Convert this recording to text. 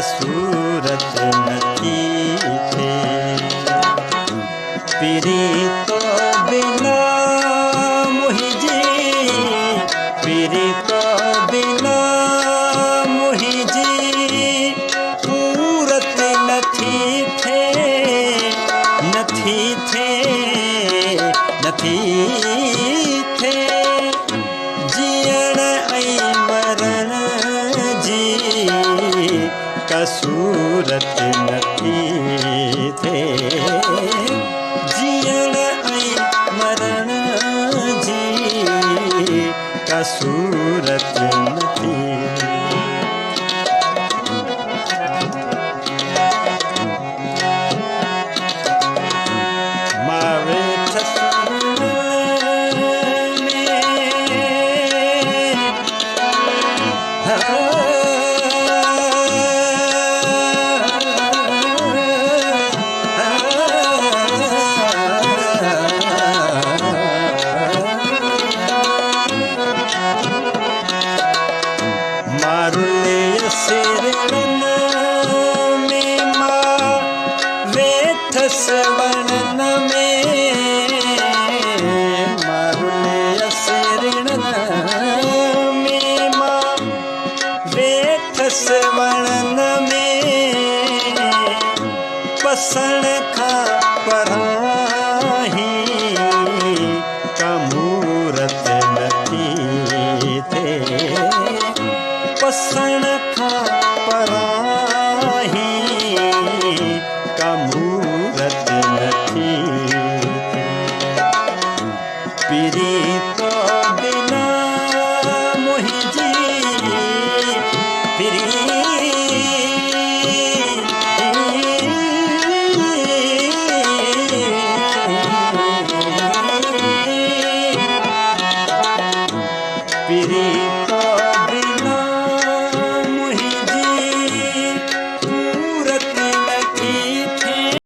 सूरत नथी थे। पीरी तो बिना मुहिंजी, पीरी तो बिना मुहिंजी पूरत नथी थे, नथी थे, नथी थे। जीअण ऐं मरण जी सूरत नथी थे। जीअण ऐं मरण जी सूरत नथी। मां वेठसि मारुले सिरड़न में, मां वेठसि वणन में। मारुले सिरड़न में, मां वेठसि वणन में। पसण खां पराही मूरत नथी थे। पसण खां पराही मूरत नथी थे। पीरी